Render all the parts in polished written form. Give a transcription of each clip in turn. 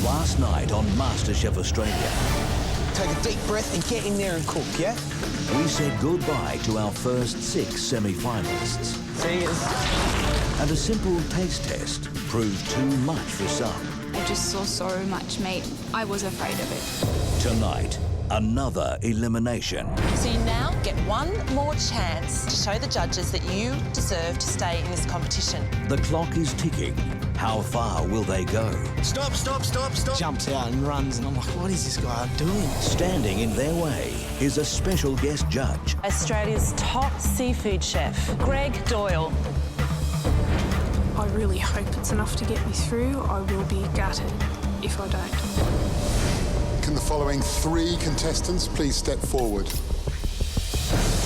last night on MasterChef Australia. Take a deep breath and get in there and cook, yeah? We said goodbye to our first 6 semi-finalists. See you. And a simple taste test proved too much for some. I just saw so much meat. I was afraid of it. Tonight, another elimination. So you now get one more chance to show the judges that you deserve to stay in this competition. The clock is ticking. How far will they go? Stop, stop, stop, stop. Jumps out and runs, and I'm like, what is this guy doing? Standing in their way is a special guest judge. Australia's top seafood chef, Greg Doyle. I really hope it's enough to get me through. I will be gutted if I don't. Can the following 3 contestants please step forward?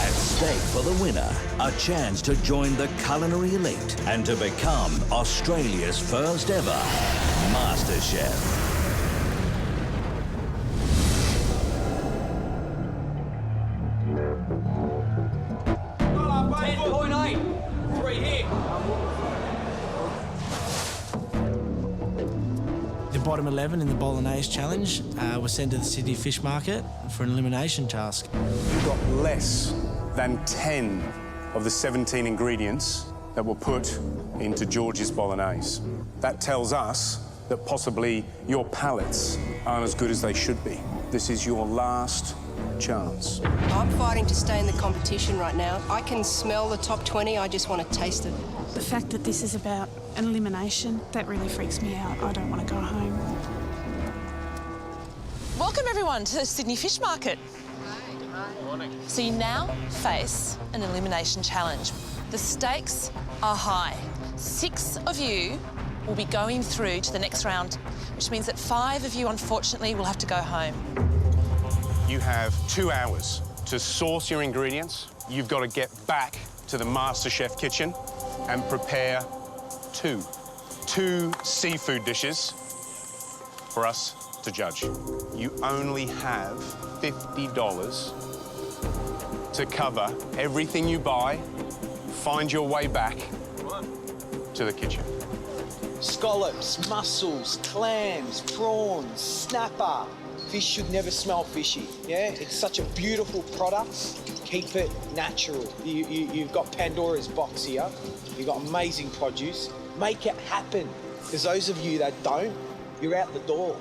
At stake for the winner, a chance to join the culinary elite and to become Australia's first ever MasterChef. The bottom 11 in the Bolognese challenge was sent to the Sydney Fish Market for an elimination task. You've got less than 10 of the 17 ingredients that were put into George's Bolognese. That tells us that possibly your palates aren't as good as they should be. This is your last chance. I'm fighting to stay in the competition right now. I can smell the top 20, I just want to taste it. The fact that this is about an elimination, that really freaks me out. I don't want to go home. Welcome everyone to the Sydney Fish Market. Morning. So you now face an elimination challenge. The stakes are high. 6 of you will be going through to the next round, which means that 5 of you, unfortunately, will have to go home. You have 2 hours to source your ingredients. You've got to get back to the MasterChef kitchen and prepare 2 seafood dishes for us to judge. You only have $50 to cover everything you buy, find your way back to the kitchen. Scallops, mussels, clams, prawns, snapper. Fish should never smell fishy, yeah? It's such a beautiful product. Keep it natural. You've got Pandora's box here. You've got amazing produce. Make it happen. Because those of you that don't, you're out the door.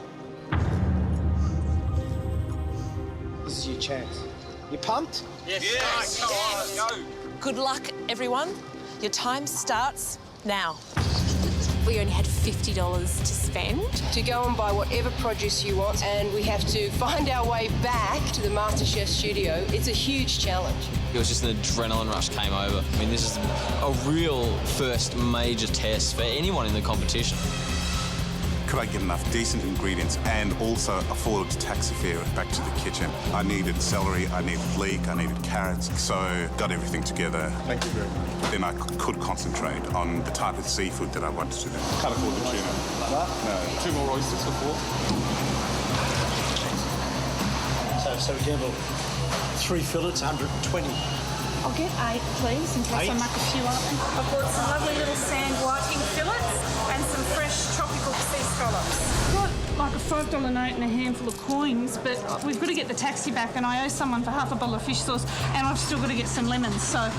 This is your chance. You pumped? Yes. Yes. Yes. Go. Good luck, everyone. Your time starts now. We only had $50 to spend. To go and buy whatever produce you want, and we have to find our way back to the MasterChef studio. It's a huge challenge. It was just an adrenaline rush came over. I mean, this is a real first major test for anyone in the competition. Could I get enough decent ingredients and also afford a taxi fare back to the kitchen? I needed celery, I needed leek, I needed carrots, so got everything together. Thank you very much. Then I could concentrate on the type of seafood that I wanted to do. Can't afford the tuna. No, 2 more oysters for 4. So gamble 3 fillets, 120. I'll get 8, please, in case I make a few up. I've got some lovely little sand whiting fillets and some fresh tropical sea scallops. I've got like a $5 note and a handful of coins, but we've got to get the taxi back and I owe someone for half a bottle of fish sauce and I've still got to get some lemons, so...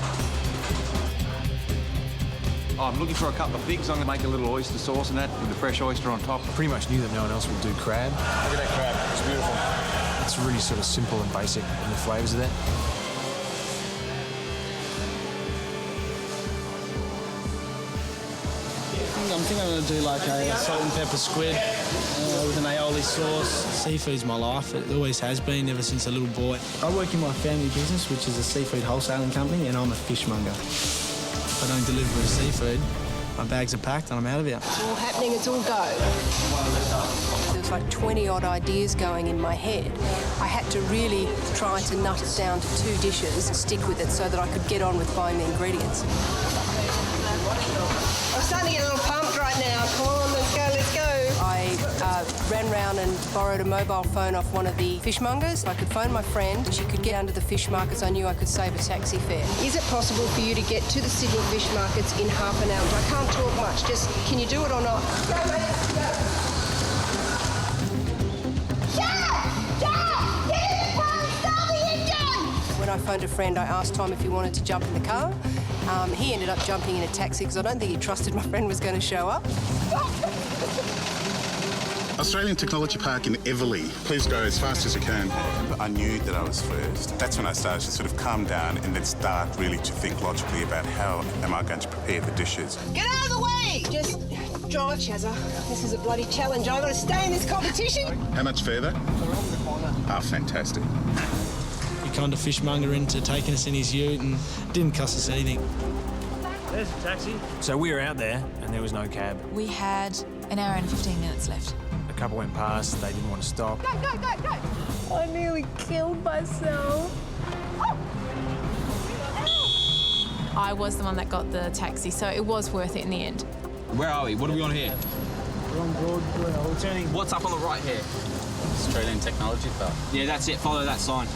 I'm looking for a couple of figs. I'm going to make a little oyster sauce and that with the fresh oyster on top. I pretty much knew that no one else would do crab. Look at that crab, it's beautiful. It's really sort of simple and basic, and the flavours are there. I think I'm going to do like a salt and pepper squid with an aioli sauce. Seafood's my life. It always has been ever since a little boy. I work in my family business, which is a seafood wholesaling company, and I'm a fishmonger. If I don't deliver with seafood, my bags are packed and I'm out of here. It's all happening, it's all go. There was like 20-odd ideas going in my head. I had to really try to nut it down to 2 dishes and stick with it so that I could get on with buying the ingredients. I'm starting to get a little pumped right now. Come on, let's go, let's go. I ran round and borrowed a mobile phone off one of the fishmongers. I could phone my friend. She could get down to the fish markets. I knew I could save a taxi fare. Is it possible for you to get to the Sydney fish markets in half an hour? I can't talk much. Just, can you do it or not? I phoned a friend. I asked Tom if he wanted to jump in the car. He ended up jumping in a taxi because I don't think he trusted my friend was going to show up. Australian Technology Park in Everleigh. Please go as fast as you can. I knew that I was first. That's when I started to sort of calm down and then start really to think logically about how am I going to prepare the dishes. Get out of the way! Just drive, Shazza. This is a bloody challenge. I've got to stay in this competition. How much further? Around the corner. Oh, fantastic. He conned a fishmonger into taking us in his ute and didn't cost us anything. There's a taxi. So we were out there and there was no cab. We had an hour and 15 minutes left. A couple went past, they didn't want to stop. Go, go, go, go! I nearly killed myself. I was the one that got the taxi, so it was worth it in the end. Where are we? What are we on here? We're on Broadway. We're turning. What's up on the right here? Australian Technology Park. Yeah, that's it. Follow that sign.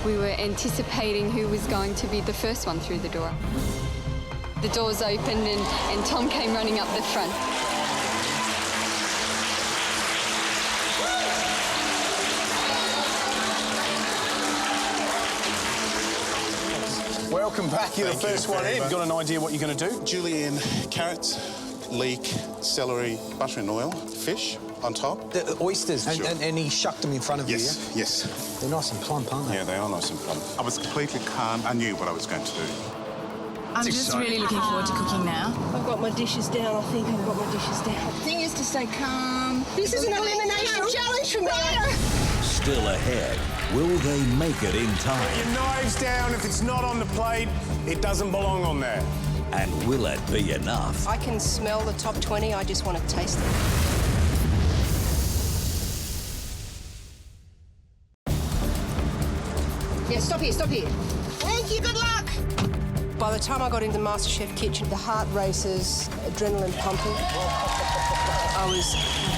We were anticipating who was going to be the first one through the door. The doors opened and Tom came running up the front. Welcome back. You're the first one in. Got an idea what you're going to do? Julienne, carrots, leek, celery, butter and oil, fish on top. The oysters, Sure. and he shucked them in front of you, Yes, yes. yeah? They're nice and plump, aren't they? Yeah, they are nice and plump. I was completely calm. I knew what I was going to do. I'm just really looking forward to cooking now. I've got my dishes down. I think I've got my dishes down. The thing is to stay calm. This is an elimination challenge for me. Still ahead, will they make it in time? Your knives down. If it's not on the plate, it doesn't belong on there. And will it be enough? I can smell the top 20. I just want to taste it. Yeah, stop here, stop here. Thank you, good luck. By the time I got into the MasterChef kitchen, the heart races, adrenaline pumping. I was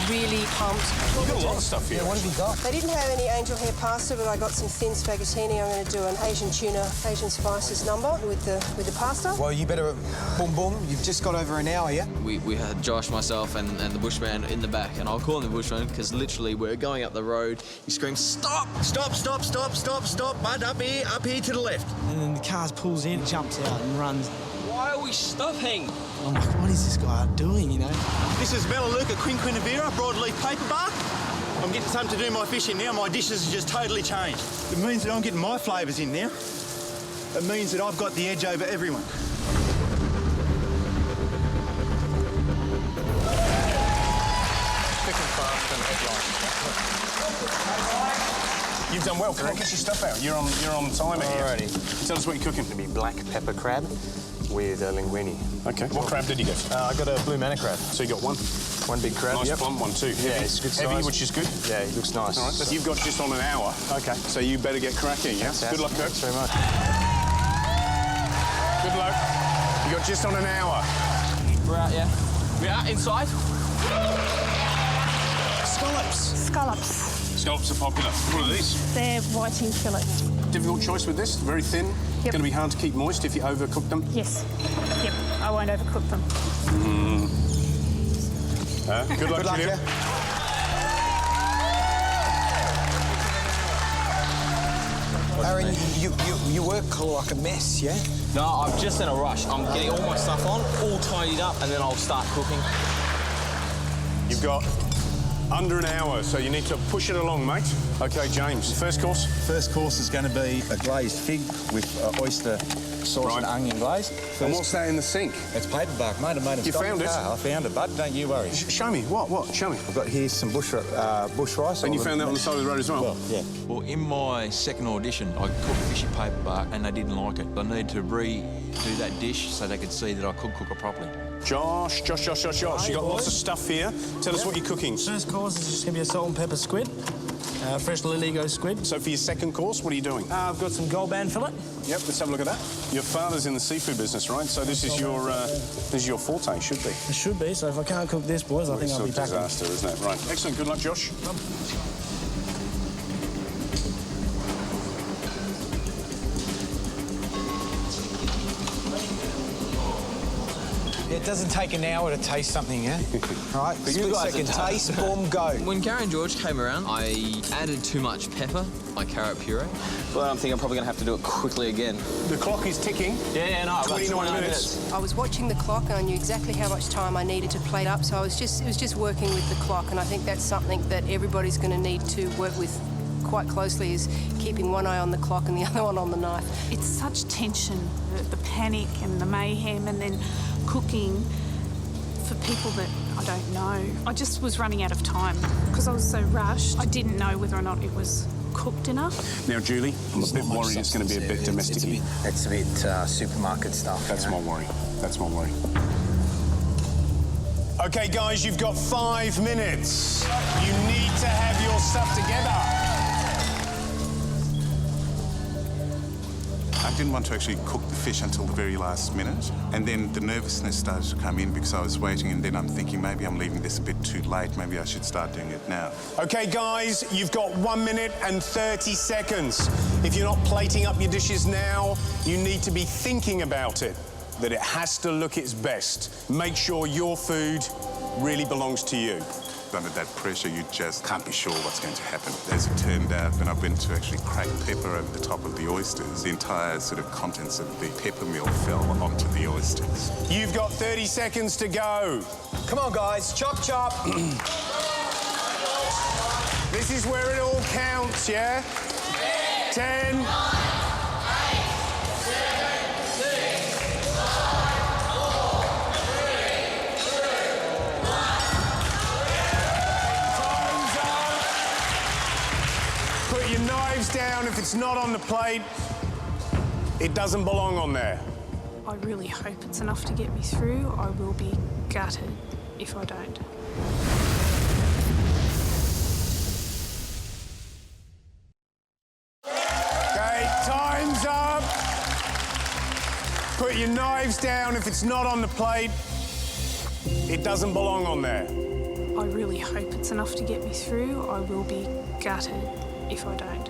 really pumped. You've got a lot of stuff here. Yeah, what have you got? They didn't have any angel hair pasta, but I got some thin spaghettini. I'm going to do an Asian tuna, Asian spices number with the pasta. Well, you better boom boom. You've just got over an hour, yeah? We had Josh, myself, and the bushman in the back, and I'll call him the bushman because literally we're going up the road. He screams, "Stop! Stop! Stop! Stop! Stop! Stop! Bud, up here to the left." And then the car pulls in, jumps out and runs. Why are we stopping? I'm like, what is this guy doing, you know? This is Melaleuca quinquinavera, broadleaf paperbark. I'm getting something to do my fishing now. My dishes have just totally changed. It means that I'm getting my flavours in now. It means that I've got the edge over everyone. You've done well. Come on, get your stuff out. You're on timer here. Alrighty. Tell us what you're cooking. It'll be black pepper crab with linguine. Okay. What crab did you get? I got a blue manna crab. So you got one? One big crab, Nice yep. plump one too. Yeah, Heavy. it's good Heavy, size. which is good. Yeah, he looks nice. All right. So you've got just on an hour. Okay. So you better get cracking, yeah? Fantastic. Good luck, Kirk. Thanks very much. Good luck. You got just on an hour. We're out, yeah. We're out inside. Scallops. Scallops are popular. What are these? They're whiting fillets. Difficult choice with this. Very thin. Yep. Going to be hard to keep moist if you overcook them. Yes. Yep. I won't overcook them. Good luck, Julia. Aaron, you work like a mess, yeah? No, I'm just in a rush. I'm getting all my stuff on, all tidied up, and then I'll start cooking. You've got under an hour, so you need to push it along, mate. Okay, James, first course? First course is going to be a glazed fig with oyster sauce and onion glaze. And what's that in the sink? It's paperbark, mate. I made it. You found it? I found it, bud. Don't you worry. Show me. What? Show me. I've got here some bush rice. And you found that on the side of the road as well? Well, yeah. Well, in my second audition, I cooked fishy paperbark and they didn't like it. I need to redo that dish so they could see that I could cook it properly. Josh. You got lots of stuff here. Tell us what you're cooking. First course is just going to be a salt and pepper squid. Fresh Liligo squid. So for your second course, what are you doing? I've got some gold band fillet. Yep, let's have a look at that. Your father's in the seafood business, right? So this is your forte, should be. It should be, so if I can't cook this, boys, I think I'll be It's a packing. disaster, isn't it? Right. Excellent. Good luck, Josh. Yeah, It doesn't take an hour to taste something, yeah? All right, split second taste, boom, go. When Gary and George came around, I added too much pepper, my carrot puree. Well, I'm thinking I'm probably going to have to do it quickly again. The clock is ticking. Yeah, no, 29 minutes. I was watching the clock and I knew exactly how much time I needed to plate up, so it was just working with the clock, and I think that's something that everybody's going to need to work with quite closely, is keeping one eye on the clock and the other one on the knife. It's such tension, the panic and the mayhem, and then cooking for people that I don't know. I just was running out of time because I was so rushed. I didn't know whether or not it was cooked enough. Now, Julie, I'm a bit worried it's going to be a bit domestic. It's a bit supermarket stuff. That's my worry. That's my worry. OK, guys, you've got 5 minutes. You need to have your stuff together. I didn't want to actually cook the fish until the very last minute, and then the nervousness started to come in because I was waiting, and then I'm thinking maybe I'm leaving this a bit too late, maybe I should start doing it now. OK, guys, you've got 1 minute and 30 seconds. If you're not plating up your dishes now, you need to be thinking about it, that it has to look its best. Make sure your food really belongs to you. Under that pressure, you just can't be sure what's going to happen. As it turned out, when I went to actually crack pepper over the top of the oysters, the entire sort of contents of the pepper mill fell onto the oysters. You've got 30 seconds to go. Come on, guys, chop, chop. This is where it all counts, yeah? 10. Put your knives down. If it's not on the plate, it doesn't belong on there. I really hope it's enough to get me through. I will be gutted if I don't. OK, time's up. Put your knives down. If it's not on the plate, it doesn't belong on there. I really hope it's enough to get me through. I will be gutted if I don't.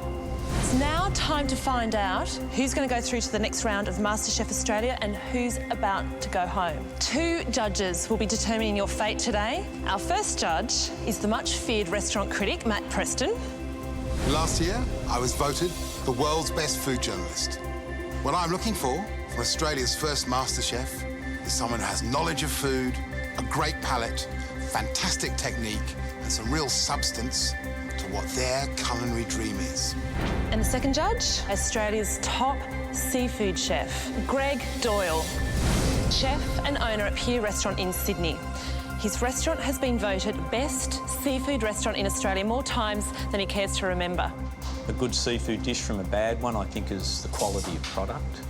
It's now time to find out who's going to go through to the next round of MasterChef Australia and who's about to go home. 2 judges will be determining your fate today. Our first judge is the much-feared restaurant critic, Matt Preston. Last year, I was voted the world's best food journalist. What I'm looking for Australia's first MasterChef is someone who has knowledge of food, a great palate, fantastic technique, and some real substance to what their culinary dream is. And the second judge, Australia's top seafood chef, Greg Doyle, chef and owner at Pier Restaurant in Sydney. His restaurant has been voted best seafood restaurant in Australia more times than he cares to remember. A good seafood dish from a bad one, I think, is the quality of product,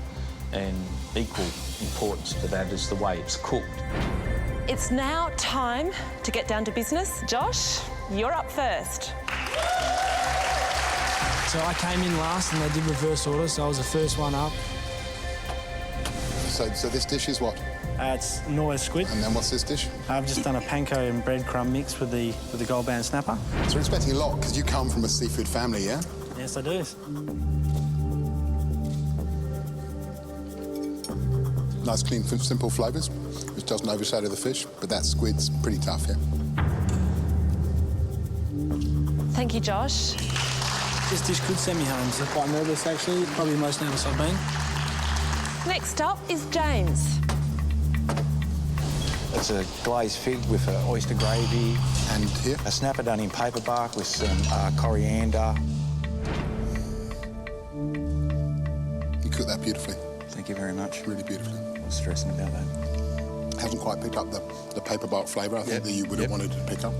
and equal importance to that is the way it's cooked. It's now time to get down to business. Josh, you're up first. So I came in last and they did reverse order, so I was the first one up. So this dish is what? It's Norway squid. And then what's this dish? I've just done a panko and breadcrumb mix with the gold band snapper. So we're expecting a lot because you come from a seafood family, yeah? Yes, I do. Nice, clean, simple flavours, which doesn't overshadow the fish, but that squid's pretty tough, yeah? Thank you, Josh. This dish could send me home, so quite nervous, actually. Probably the most nervous I've been. Next up is James. It's a glazed fig with oyster gravy. And here? A snapper done in paper bark with some coriander. You cook that beautifully. Thank you very much. Really beautifully. I was stressing about that. Hasn't quite picked up the paper bark flavour I think that you would have wanted to pick up.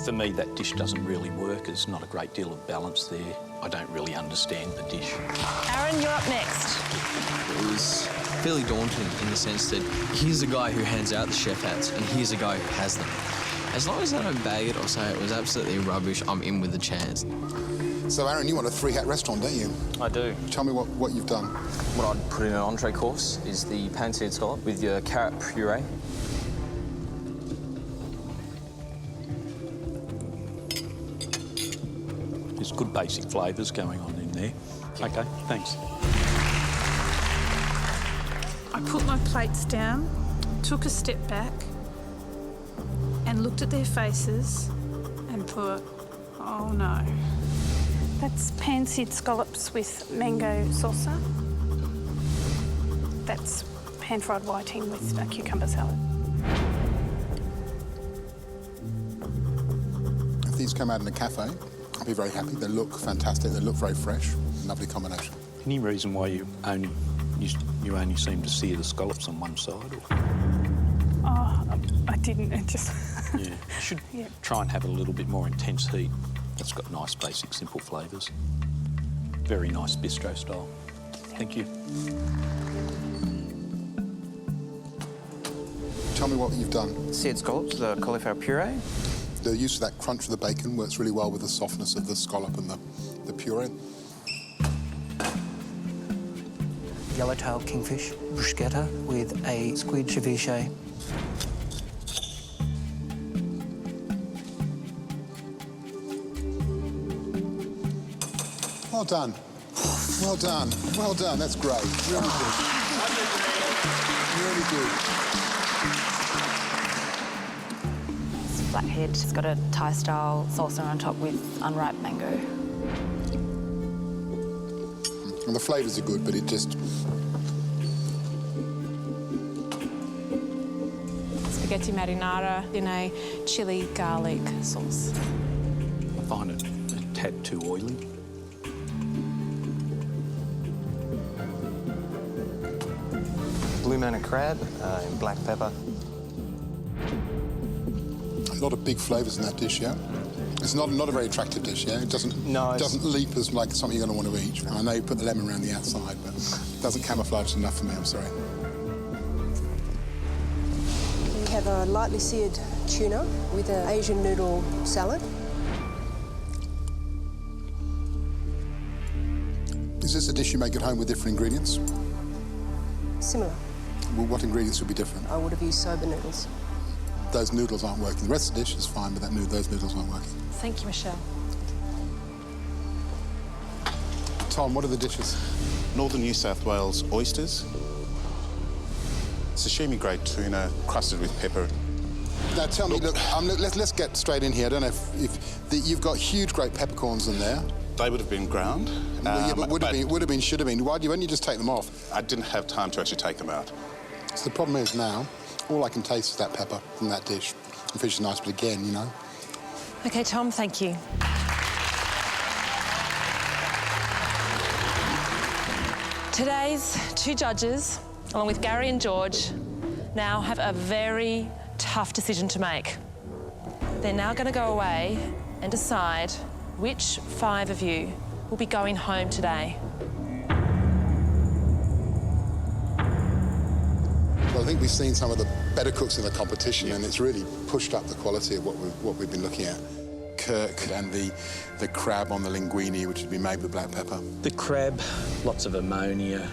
For me, that dish doesn't really work. There's not a great deal of balance there. I don't really understand the dish. Aaron, you're up next. It was fairly daunting in the sense that here's a guy who hands out the chef hats and here's a guy who has them. As long as I don't bag it or say it was absolutely rubbish, I'm in with a chance. So, Aaron, you want a 3-hat restaurant, don't you? I do. Tell me what you've done. What I'd put in an entree course is the pan-seared scallop with your carrot puree. There's good basic flavours going on in there. OK, thanks. I put my plates down, took a step back, and looked at their faces and thought, oh no. That's pan-seared scallops with mango salsa. That's pan-fried whiting with a cucumber salad. If these come out in a cafe, I'll be very happy. They look fantastic. They look very fresh. Lovely combination. Any reason why you only seem to sear the scallops on one side? Or? Oh, I didn't. It just... Yeah, you should try and have a little bit more intense heat. It's got nice, basic, simple flavours. Very nice bistro style. Thank you. Tell me what you've done. Seared scallops, the cauliflower puree. The use of that crunch of the bacon works really well with the softness of the scallop and the puree. Yellowtail kingfish bruschetta with a squid ceviche. Well done. Well done. Well done. That's great. Really good. Really good. It's flathead. It's got a Thai-style salsa on top with unripe mango. And the flavours are good, but it just... Spaghetti marinara in a chili garlic sauce. I find it a tad too oily. Blue manna crab and black pepper. A lot of big flavours in that dish, yeah? It's not a very attractive dish, yeah? It doesn't leap as like something you're going to want to eat. I know you put the lemon around the outside, but it doesn't camouflage enough for me, I'm sorry. We have a lightly seared tuna with an Asian noodle salad. Is this a dish you make at home with different ingredients? Similar. Well, what ingredients would be different? I would have used soba noodles. Those noodles aren't working. The rest of the dish is fine, but those noodles aren't working. Thank you, Michelle. Tom, what are the dishes? Northern New South Wales oysters. Sashimi-grade tuna crusted with pepper. Now, tell me, look, let's get straight in here. I don't know if you've got huge, great peppercorns in there. They would have been ground. Yeah, but would have been, should have been. Why don't you just take them off? I didn't have time to actually take them out. So the problem is now, all I can taste is that pepper from that dish. The fish is nice, but again, you know. OK, Tom, thank you. Today's two judges, along with Gary and George, now have a very tough decision to make. They're now going to go away and decide which 5 of you will be going home today. Well, I think we've seen some of the better cooks in the competition, and it's really pushed up the quality of what we've been looking at. Kirk and the crab on the linguine, which would be made with black pepper. The crab, lots of ammonia,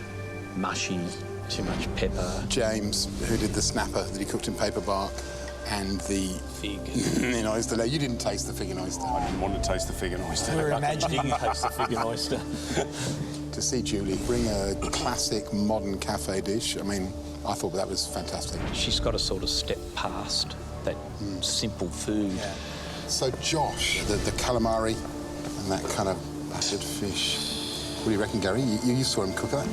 mushy, too much pepper. James, who did the snapper that he cooked in paper bark, and the fig in oyster. You didn't taste the fig and oyster. I didn't want to taste the fig and oyster. We were imagining you taste the fig and oyster. To see Julie bring a classic modern cafe dish, I mean, I thought that was fantastic. She's got to sort of step past that simple food. Yeah. So Josh, the calamari and that kind of buttered fish. What do you reckon, Gary? You saw him cook that?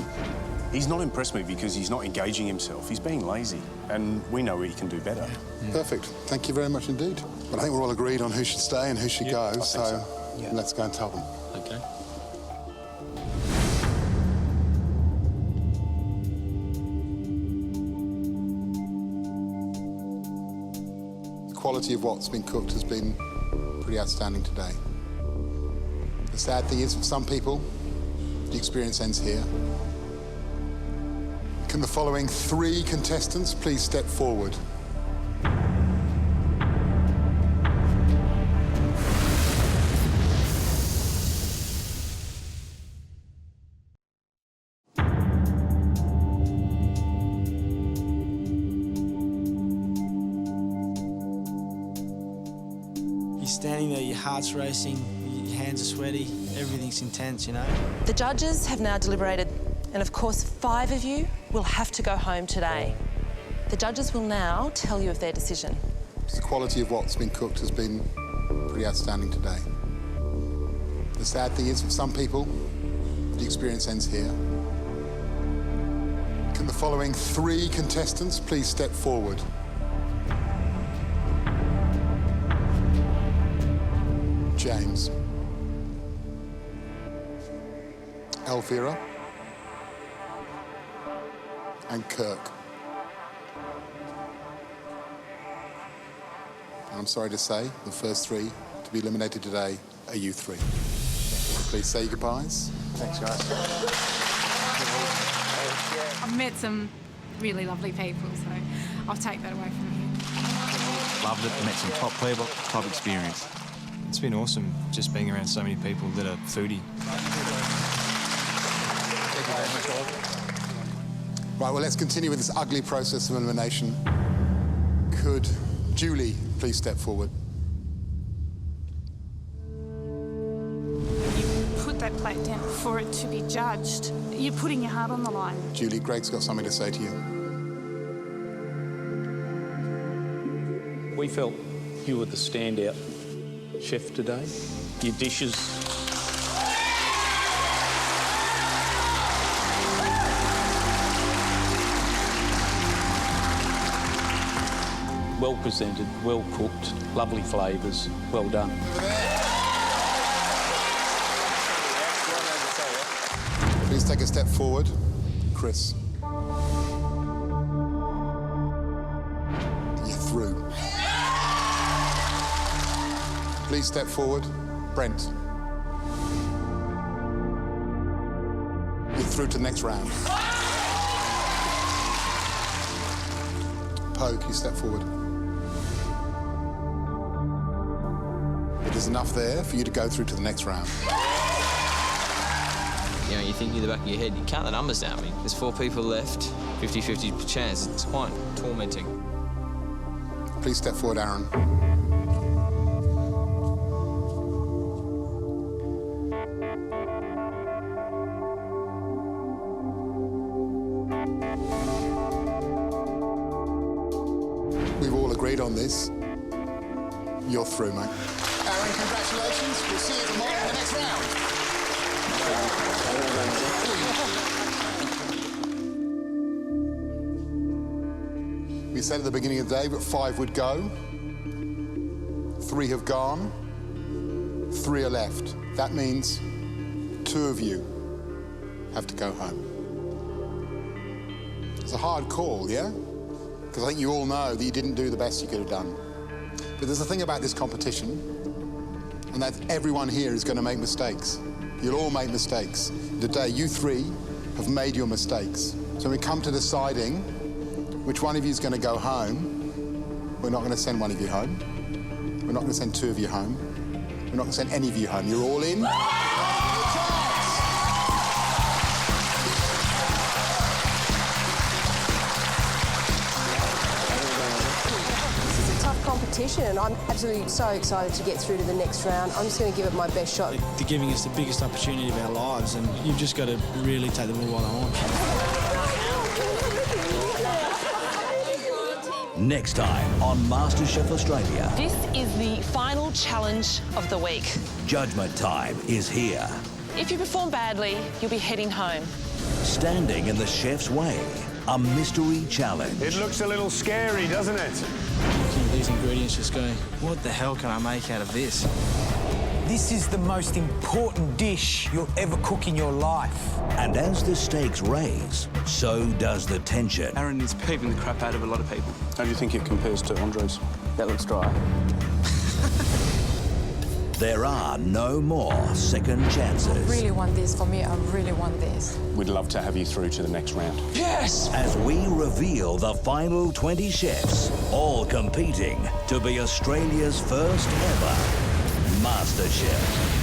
He's not impressed me because he's not engaging himself. He's being lazy, and we know he can do better. Yeah. Perfect. Thank you very much indeed. But I think we're all agreed on who should stay and who should go, so let's go and tell them. OK. The quality of what's been cooked has been pretty outstanding today. The sad thing is, for some people, the experience ends here. Can the following 3 contestants please step forward? You're standing there, your heart's racing, your hands are sweaty, everything's intense, you know? The judges have now deliberated And of course, 5 of you will have to go home today. The judges will now tell you of their decision. The quality of what's been cooked has been pretty outstanding today. The sad thing is, for some people, the experience ends here. Can the following 3 contestants please step forward? James. Elvira. And Kirk. And I'm sorry to say, the first 3 to be eliminated today are you 3. Please say your goodbyes. Thanks, guys. I've met some really lovely people, so I'll take that away from here. Loved it, met some top people, top experience. It's been awesome just being around so many people that are foodie. Thank you very much, all. Right, well, let's continue with this ugly process of elimination. Could Julie please step forward? Put that plate down for it to be judged. You're putting your heart on the line. Julie, Greg's got something to say to you. We felt you were the standout chef today. Your dishes well presented, well cooked, lovely flavours, well done. Please take a step forward. Chris. You're through. Please step forward. Brent. You're through to the next round. Poe, can you step forward? But there's enough there for you to go through to the next round. You know, you think in the back of your head, you count the numbers down. I mean, there's 4 people left, 50-50 chance. It's quite tormenting. Please step forward, Aaron. We've all agreed on this. You're through, mate. Aaron, congratulations. We'll see you tomorrow in the next round. We said at the beginning of the day that 5 would go. 3 have gone. 3 are left. That means 2 of you have to go home. It's a hard call, yeah? Because I think you all know that you didn't do the best you could have done. But there's a thing about this competition, and that everyone here is going to make mistakes. You'll all make mistakes. Today, you 3 have made your mistakes. So when we come to deciding which one of you is going to go home, we're not going to send one of you home. We're not going to send 2 of you home. We're not going to send any of you home. You're all in. Competition, and I'm absolutely so excited to get through to the next round. I'm just going to give it my best shot. They're giving us the biggest opportunity of our lives, and you've just got to really take the ball by the horns. Next time on MasterChef Australia. This is the final challenge of the week. Judgment time is here. If you perform badly, you'll be heading home. Standing in the chef's way, a mystery challenge. It looks a little scary, doesn't it? Looking at these ingredients, just going, what the hell can I make out of this? This is the most important dish you'll ever cook in your life. And as the stakes raise, so does the tension. Aaron is peeving the crap out of a lot of people. How do you think it compares to Andre's? That looks dry. There are no more second chances. I really want this for me. I really want this. We'd love to have you through to the next round. Yes! As we reveal the final 20 chefs, all competing to be Australia's first ever MasterChef.